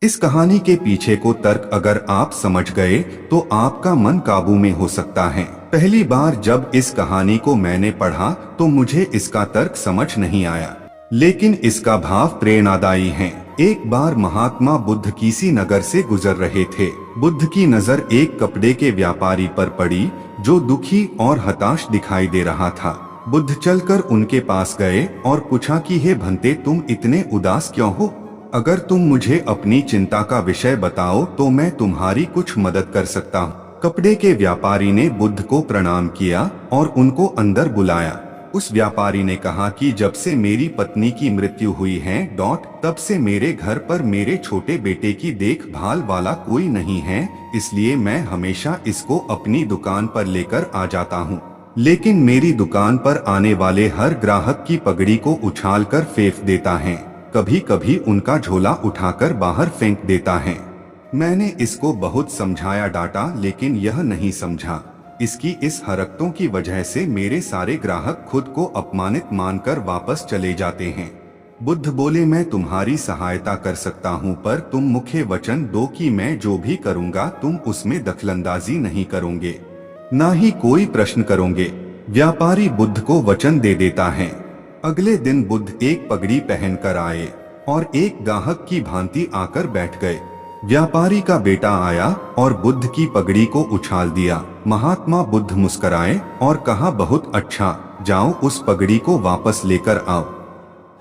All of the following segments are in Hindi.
इस कहानी के पीछे को तर्क अगर आप समझ गए तो आपका मन काबू में हो सकता है। पहली बार जब इस कहानी को मैंने पढ़ा तो मुझे इसका तर्क समझ नहीं आया, लेकिन इसका भाव प्रेरणादायी है। एक बार महात्मा बुद्ध किसी नगर से गुजर रहे थे। बुद्ध की नजर एक कपड़े के व्यापारी पर पड़ी जो दुखी और हताश दिखाई दे रहा था। बुद्ध चलकर उनके पास गए और पूछा कि हे भंते, तुम इतने उदास क्यों हो? अगर तुम मुझे अपनी चिंता का विषय बताओ तो मैं तुम्हारी कुछ मदद कर सकता हूँ। कपड़े के व्यापारी ने बुद्ध को प्रणाम किया और उनको अंदर बुलाया। उस व्यापारी ने कहा कि जब से मेरी पत्नी की मृत्यु हुई है तब से मेरे घर पर मेरे छोटे बेटे की देखभाल वाला कोई नहीं है, इसलिए मैं हमेशा इसको अपनी दुकान पर लेकर आ जाता हूँ। लेकिन मेरी दुकान पर आने वाले हर ग्राहक की पगड़ी को उछालकर फेंक देता है, कभी कभी उनका झोला उठाकर बाहर फेंक देता है। मैंने इसको बहुत समझाया डांटा, लेकिन यह नहीं समझा। इसकी इस हरकतों की वजह से मेरे सारे ग्राहक खुद को अपमानित मानकर वापस चले जाते हैं। बुद्ध बोले, मैं तुम्हारी सहायता कर सकता हूँ, पर तुम मुख्य वचन दो कि मैं जो भी करूँगा तुम उसमें दखलंदाजी नहीं करोगे, ना ही कोई प्रश्न करोगे। व्यापारी बुद्ध को वचन दे देता है। अगले दिन बुद्ध एक पगड़ी पहनकर आए और एक ग्राहक की भांति आकर बैठ गए। व्यापारी का बेटा आया और बुद्ध की पगड़ी को उछाल दिया। महात्मा बुद्ध मुस्कुराए और कहा, बहुत अच्छा, जाओ उस पगड़ी को वापस लेकर आओ।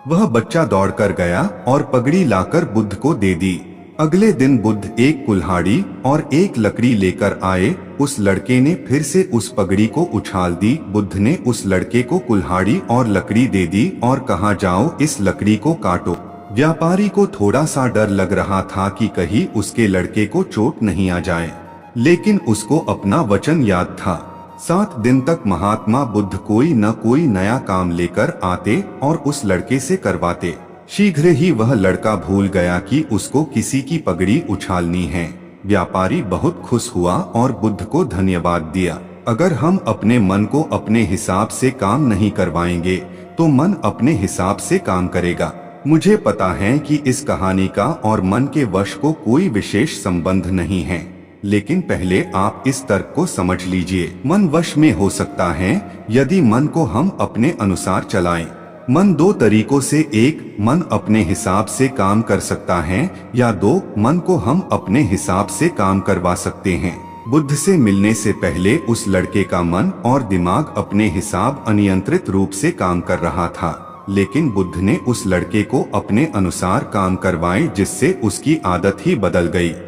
वह बच्चा दौड़कर गया और पगड़ी लाकर बुद्ध को दे दी। अगले दिन बुद्ध एक कुल्हाड़ी और एक लकड़ी लेकर आए। उस लड़के ने फिर से उस पगड़ी को उछाल दी। बुद्ध ने उस लड़के को कुल्हाड़ी और लकड़ी दे दी और कहा, जाओ इस लकड़ी को काटो। व्यापारी को थोड़ा सा डर लग रहा था कि कहीं उसके लड़के को चोट नहीं आ जाए, लेकिन उसको अपना वचन याद था। 7 दिन तक महात्मा बुद्ध कोई न कोई नया काम लेकर आते और उस लड़के से करवाते। शीघ्र ही वह लड़का भूल गया कि उसको किसी की पगड़ी उछालनी है। व्यापारी बहुत खुश हुआ और बुद्ध को धन्यवाद दिया। अगर हम अपने मन को अपने हिसाब से काम नहीं करवाएंगे तो मन अपने हिसाब से काम करेगा। मुझे पता है कि इस कहानी का और मन के वश को कोई विशेष संबंध नहीं है, लेकिन पहले आप इस तर्क को समझ लीजिए। मन वश में हो सकता है यदि मन को हम अपने अनुसार चलाएं। मन 2 तरीकों से, 1 मन अपने हिसाब से काम कर सकता है, या 2 मन को हम अपने हिसाब से काम करवा सकते हैं। बुद्ध से मिलने से पहले उस लड़के का मन और दिमाग अपने हिसाब अनियंत्रित रूप से काम कर रहा था, लेकिन बुद्ध ने उस लड़के को अपने अनुसार काम करवाए, जिससे उसकी आदत ही बदल गई।